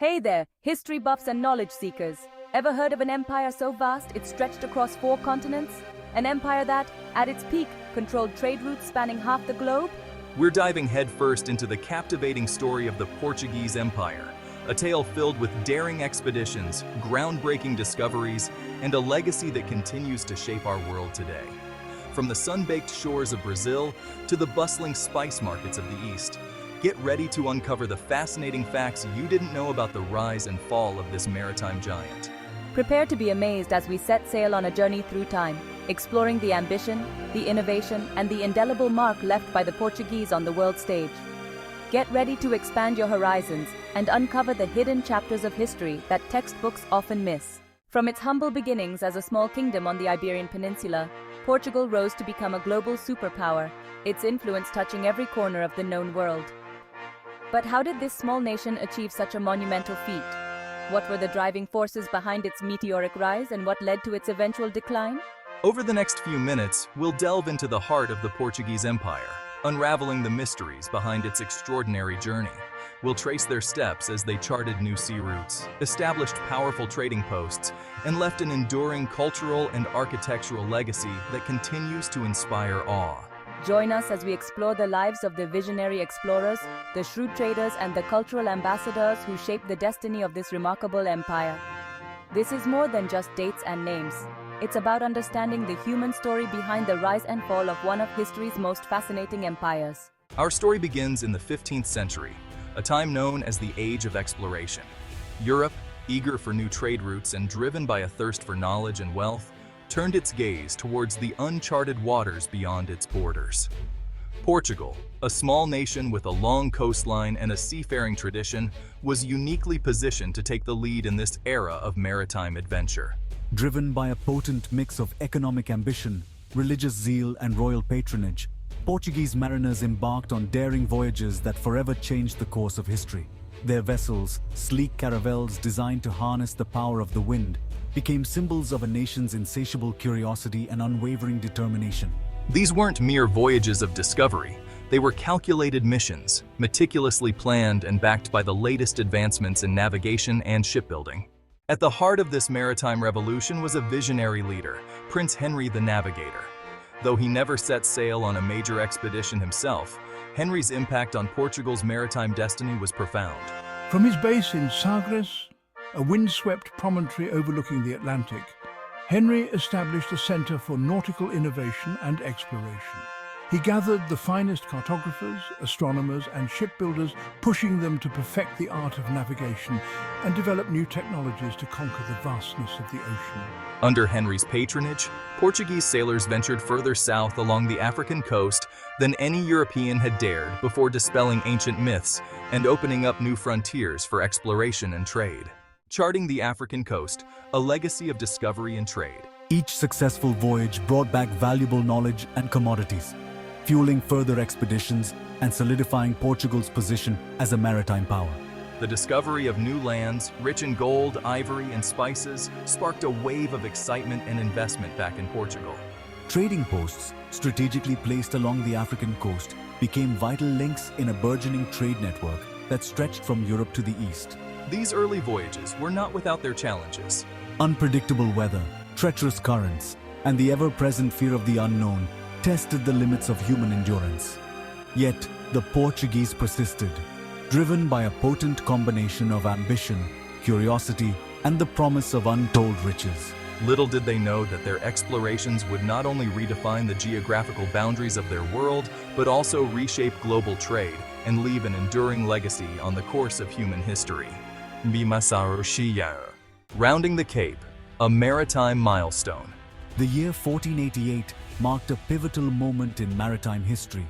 Hey there, history buffs and knowledge seekers. Ever heard of an empire so vast it stretched across 4 continents? An empire that, at its peak, controlled trade routes spanning half the globe? We're diving headfirst into the captivating story of the Portuguese Empire, a tale filled with daring expeditions, groundbreaking discoveries, and a legacy that continues to shape our world today. From the sun-baked shores of Brazil to the bustling spice markets of the East, get ready to uncover the fascinating facts you didn't know about the rise and fall of this maritime giant. Prepare to be amazed as we set sail on a journey through time, exploring the ambition, the innovation, and the indelible mark left by the Portuguese on the world stage. Get ready to expand your horizons and uncover the hidden chapters of history that textbooks often miss. From its humble beginnings as a small kingdom on the Iberian Peninsula, Portugal rose to become a global superpower, its influence touching every corner of the known world. But how did this small nation achieve such a monumental feat? What were the driving forces behind its meteoric rise and what led to its eventual decline? Over the next few minutes, we'll delve into the heart of the Portuguese Empire, unraveling the mysteries behind its extraordinary journey. We'll trace their steps as they charted new sea routes, established powerful trading posts, and left an enduring cultural and architectural legacy that continues to inspire awe. Join us as we explore the lives of the visionary explorers, the shrewd traders, and the cultural ambassadors who shaped the destiny of this remarkable empire. This is more than just dates and names. It's about understanding the human story behind the rise and fall of one of history's most fascinating empires. Our story begins in the 15th century, a time known as the Age of Exploration. Europe, eager for new trade routes and driven by a thirst for knowledge and wealth, turned its gaze towards the uncharted waters beyond its borders. Portugal, a small nation with a long coastline and a seafaring tradition, was uniquely positioned to take the lead in this era of maritime adventure. Driven by a potent mix of economic ambition, religious zeal, and royal patronage, Portuguese mariners embarked on daring voyages that forever changed the course of history. Their vessels, sleek caravels designed to harness the power of the wind, became symbols of a nation's insatiable curiosity and unwavering determination. These weren't mere voyages of discovery. They were calculated missions, meticulously planned and backed by the latest advancements in navigation and shipbuilding. At the heart of this maritime revolution was a visionary leader, Prince Henry the Navigator. Though he never set sail on a major expedition himself, Henry's impact on Portugal's maritime destiny was profound. From his base in Sagres, a windswept promontory overlooking the Atlantic, Henry established a center for nautical innovation and exploration. He gathered the finest cartographers, astronomers, and shipbuilders, pushing them to perfect the art of navigation and develop new technologies to conquer the vastness of the ocean. Under Henry's patronage, Portuguese sailors ventured further south along the African coast than any European had dared before dispelling ancient myths and opening up new frontiers for exploration and trade. Charting the African coast, a legacy of discovery and trade. Each successful voyage brought back valuable knowledge and commodities, fueling further expeditions and solidifying Portugal's position as a maritime power. The discovery of new lands, rich in gold, ivory, and spices, sparked a wave of excitement and investment back in Portugal. Trading posts, strategically placed along the African coast, became vital links in a burgeoning trade network that stretched from Europe to the east. These early voyages were not without their challenges. Unpredictable weather, treacherous currents, and the ever-present fear of the unknown tested the limits of human endurance. Yet, the Portuguese persisted, driven by a potent combination of ambition, curiosity, and the promise of untold riches. Little did they know that their explorations would not only redefine the geographical boundaries of their world, but also reshape global trade and leave an enduring legacy on the course of human history. Rounding the Cape, a maritime milestone. The year 1488 marked a pivotal moment in maritime history.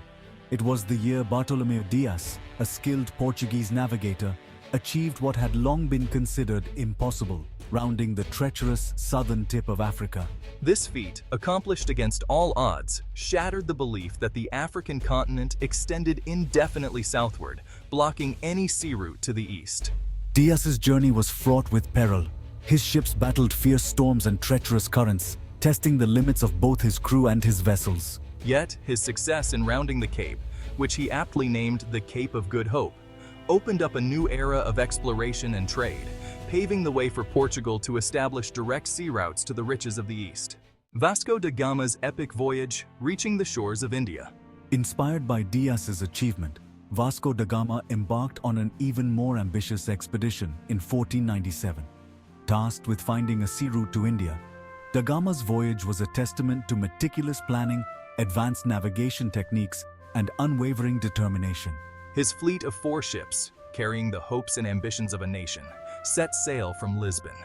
It was the year Bartolomeu Dias, a skilled Portuguese navigator, achieved what had long been considered impossible, rounding the treacherous southern tip of Africa. This feat, accomplished against all odds, shattered the belief that the African continent extended indefinitely southward, blocking any sea route to the east. Dias's journey was fraught with peril. His ships battled fierce storms and treacherous currents, testing the limits of both his crew and his vessels. Yet, his success in rounding the Cape, which he aptly named the Cape of Good Hope, opened up a new era of exploration and trade, paving the way for Portugal to establish direct sea routes to the riches of the East. Vasco da Gama's epic voyage, reaching the shores of India. Inspired by Diaz's achievement, Vasco da Gama embarked on an even more ambitious expedition in 1497. Tasked with finding a sea route to India, da Gama's voyage was a testament to meticulous planning, advanced navigation techniques, and unwavering determination. His fleet of 4 ships, carrying the hopes and ambitions of a nation, set sail from Lisbon.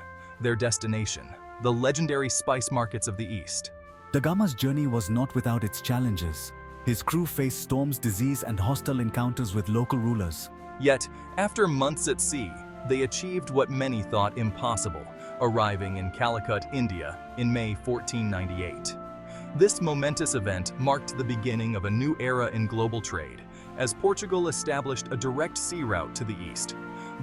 Their destination, the legendary spice markets of the East. Da Gama's journey was not without its challenges. His crew faced storms, disease, and hostile encounters with local rulers. Yet, after months at sea, they achieved what many thought impossible, arriving in Calicut, India, in May 1498. This momentous event marked the beginning of a new era in global trade, as Portugal established a direct sea route to the east,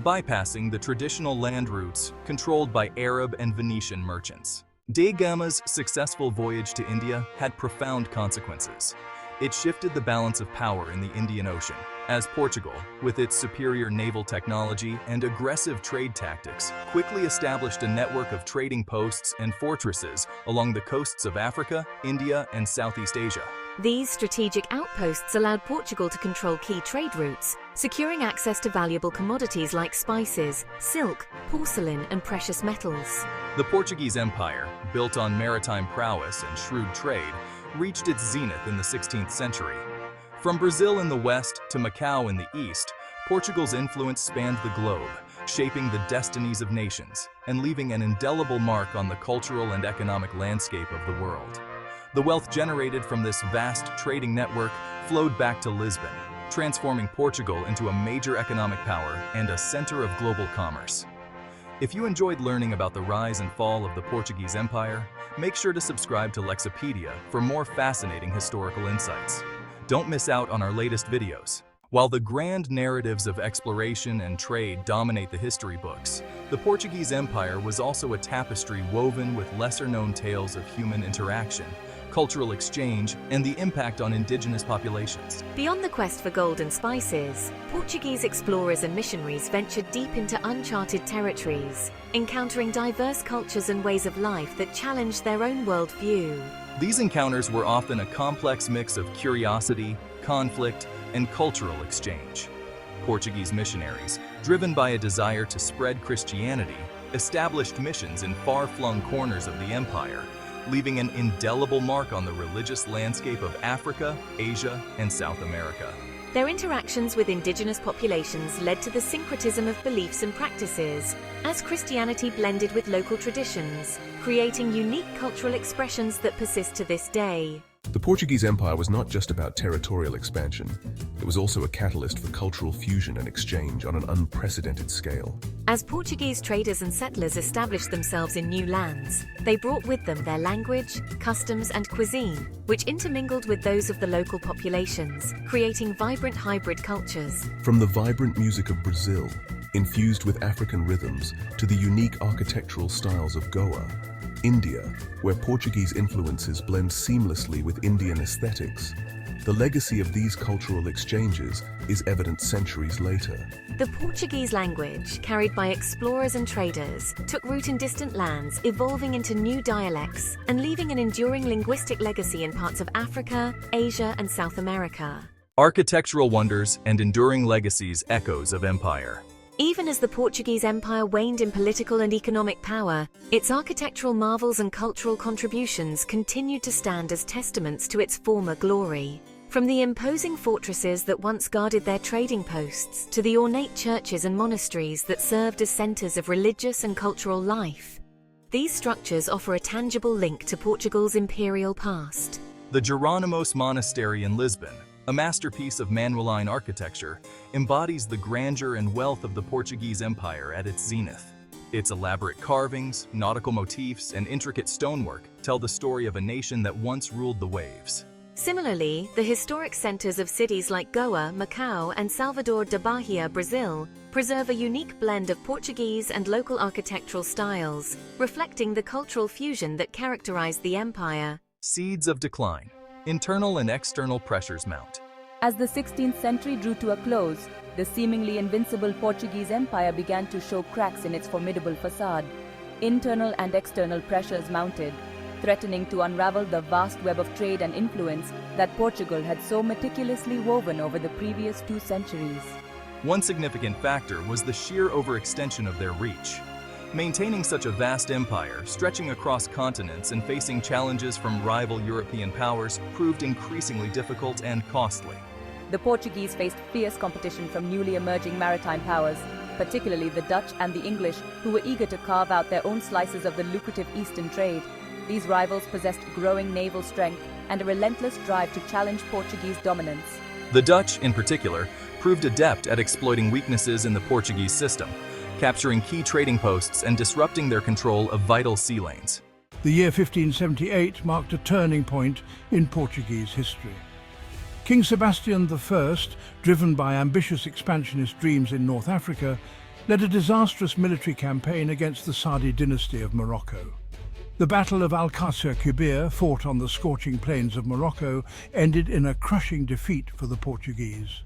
bypassing the traditional land routes controlled by Arab and Venetian merchants. Da Gama's successful voyage to India had profound consequences. It shifted the balance of power in the Indian Ocean, as Portugal, with its superior naval technology and aggressive trade tactics, quickly established a network of trading posts and fortresses along the coasts of Africa, India, and Southeast Asia. These strategic outposts allowed Portugal to control key trade routes, securing access to valuable commodities like spices, silk, porcelain, and precious metals. The Portuguese Empire, built on maritime prowess and shrewd trade, reached its zenith in the 16th century. From Brazil in the west to Macau in the east, Portugal's influence spanned the globe, shaping the destinies of nations and leaving an indelible mark on the cultural and economic landscape of the world. The wealth generated from this vast trading network flowed back to Lisbon, transforming Portugal into a major economic power and a center of global commerce. If you enjoyed learning about the rise and fall of the Portuguese Empire, make sure to subscribe to Lexopedia for more fascinating historical insights. Don't miss out on our latest videos. While the grand narratives of exploration and trade dominate the history books, the Portuguese Empire was also a tapestry woven with lesser-known tales of human interaction, cultural exchange, and the impact on indigenous populations. Beyond the quest for gold and spices, Portuguese explorers and missionaries ventured deep into uncharted territories, encountering diverse cultures and ways of life that challenged their own worldview. These encounters were often a complex mix of curiosity, conflict, and cultural exchange. Portuguese missionaries, driven by a desire to spread Christianity, established missions in far-flung corners of the empire, leaving an indelible mark on the religious landscape of Africa, Asia, and South America. Their interactions with indigenous populations led to the syncretism of beliefs and practices, as Christianity blended with local traditions, creating unique cultural expressions that persist to this day. The Portuguese Empire was not just about territorial expansion. It was also a catalyst for cultural fusion and exchange on an unprecedented scale. As Portuguese traders and settlers established themselves in new lands, they brought with them their language, customs, and cuisine, which intermingled with those of the local populations, creating vibrant hybrid cultures. From the vibrant music of Brazil, infused with African rhythms, to the unique architectural styles of Goa, India, where Portuguese influences blend seamlessly with Indian aesthetics, the legacy of these cultural exchanges is evident centuries later. The Portuguese language, carried by explorers and traders, took root in distant lands, evolving into new dialects and leaving an enduring linguistic legacy in parts of Africa, Asia, and South America. Architectural wonders and enduring legacies, echoes of empire. Even as the Portuguese Empire waned in political and economic power, its architectural marvels and cultural contributions continued to stand as testaments to its former glory. From the imposing fortresses that once guarded their trading posts to the ornate churches and monasteries that served as centers of religious and cultural life, these structures offer a tangible link to Portugal's imperial past. The Jerónimos Monastery in Lisbon, a masterpiece of Manueline architecture, embodies the grandeur and wealth of the Portuguese Empire at its zenith. Its elaborate carvings, nautical motifs, and intricate stonework tell the story of a nation that once ruled the waves. Similarly, the historic centers of cities like Goa, Macau, and Salvador da Bahia, Brazil, preserve a unique blend of Portuguese and local architectural styles, reflecting the cultural fusion that characterized the empire. Seeds of decline. Internal and external pressures mount. As the 16th century drew to a close, the seemingly invincible Portuguese Empire began to show cracks in its formidable facade. Internal and external pressures mounted, threatening to unravel the vast web of trade and influence that Portugal had so meticulously woven over the previous 2 centuries. One significant factor was the sheer overextension of their reach. Maintaining such a vast empire, stretching across continents and facing challenges from rival European powers proved increasingly difficult and costly. The Portuguese faced fierce competition from newly emerging maritime powers, particularly the Dutch and the English, who were eager to carve out their own slices of the lucrative Eastern trade. These rivals possessed growing naval strength and a relentless drive to challenge Portuguese dominance. The Dutch, in particular, proved adept at exploiting weaknesses in the Portuguese system, capturing key trading posts and disrupting their control of vital sea lanes. The year 1578 marked a turning point in Portuguese history. King Sebastian I, driven by ambitious expansionist dreams in North Africa, led a disastrous military campaign against the Saadi dynasty of Morocco. The Battle of Alcácer Quibir, fought on the scorching plains of Morocco, ended in a crushing defeat for the Portuguese.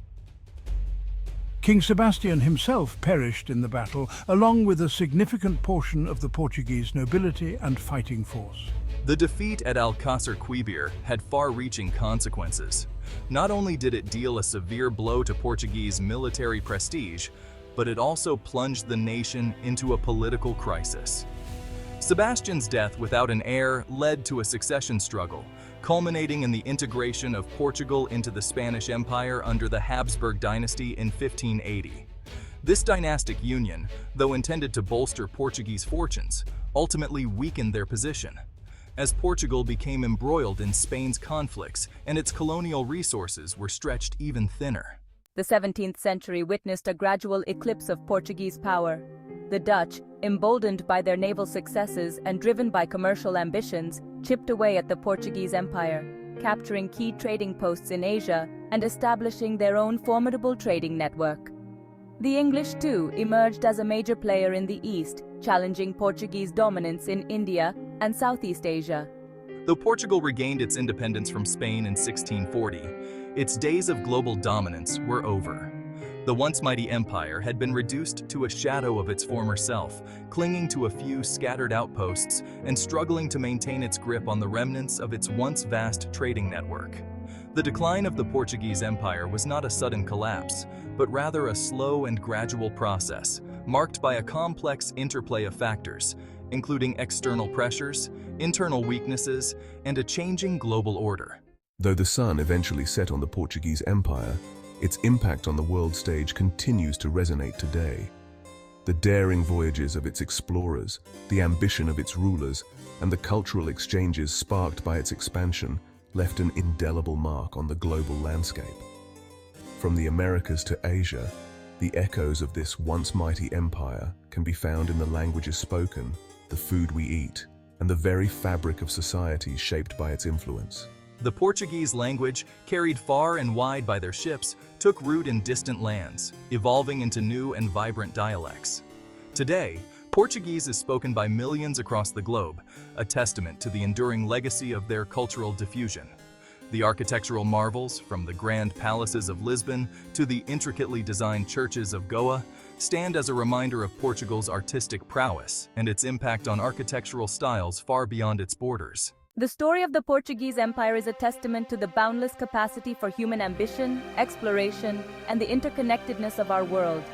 King Sebastian himself perished in the battle, along with a significant portion of the Portuguese nobility and fighting force. The defeat at Alcácer Quibir had far-reaching consequences. Not only did it deal a severe blow to Portuguese military prestige, but it also plunged the nation into a political crisis. Sebastian's death without an heir led to a succession struggle, culminating in the integration of Portugal into the Spanish Empire under the Habsburg dynasty in 1580. This dynastic union, though intended to bolster Portuguese fortunes, ultimately weakened their position, as Portugal became embroiled in Spain's conflicts and its colonial resources were stretched even thinner. The 17th century witnessed a gradual eclipse of Portuguese power. The Dutch, emboldened by their naval successes and driven by commercial ambitions, chipped away at the Portuguese Empire, capturing key trading posts in Asia and establishing their own formidable trading network. The English, too, emerged as a major player in the East, challenging Portuguese dominance in India and Southeast Asia. Though Portugal regained its independence from Spain in 1640, its days of global dominance were over. The once mighty empire had been reduced to a shadow of its former self, clinging to a few scattered outposts and struggling to maintain its grip on the remnants of its once vast trading network. The decline of the Portuguese Empire was not a sudden collapse, but rather a slow and gradual process, marked by a complex interplay of factors, including external pressures, internal weaknesses, and a changing global order. Though the sun eventually set on the Portuguese Empire, its impact on the world stage continues to resonate today. The daring voyages of its explorers, the ambition of its rulers, and the cultural exchanges sparked by its expansion left an indelible mark on the global landscape. From the Americas to Asia, the echoes of this once mighty empire can be found in the languages spoken, the food we eat, and the very fabric of societies shaped by its influence. The Portuguese language, carried far and wide by their ships, took root in distant lands, evolving into new and vibrant dialects. Today, Portuguese is spoken by millions across the globe, a testament to the enduring legacy of their cultural diffusion. The architectural marvels, from the grand palaces of Lisbon to the intricately designed churches of Goa, stand as a reminder of Portugal's artistic prowess and its impact on architectural styles far beyond its borders. The story of the Portuguese Empire is a testament to the boundless capacity for human ambition, exploration, and the interconnectedness of our world.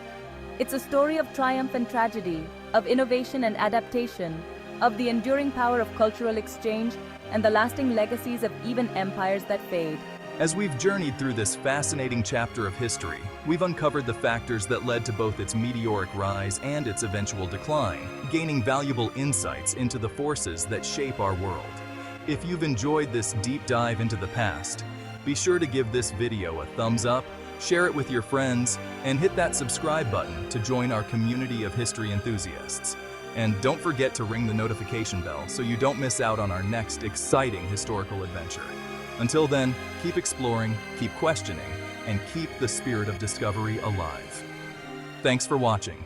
It's a story of triumph and tragedy, of innovation and adaptation, of the enduring power of cultural exchange, and the lasting legacies of even empires that fade. As we've journeyed through this fascinating chapter of history, we've uncovered the factors that led to both its meteoric rise and its eventual decline, gaining valuable insights into the forces that shape our world. If you've enjoyed this deep dive into the past, be sure to give this video a thumbs up, share it with your friends, and hit that subscribe button to join our community of history enthusiasts. And don't forget to ring the notification bell so you don't miss out on our next exciting historical adventure. Until then, keep exploring, keep questioning, and keep the spirit of discovery alive. Thanks for watching.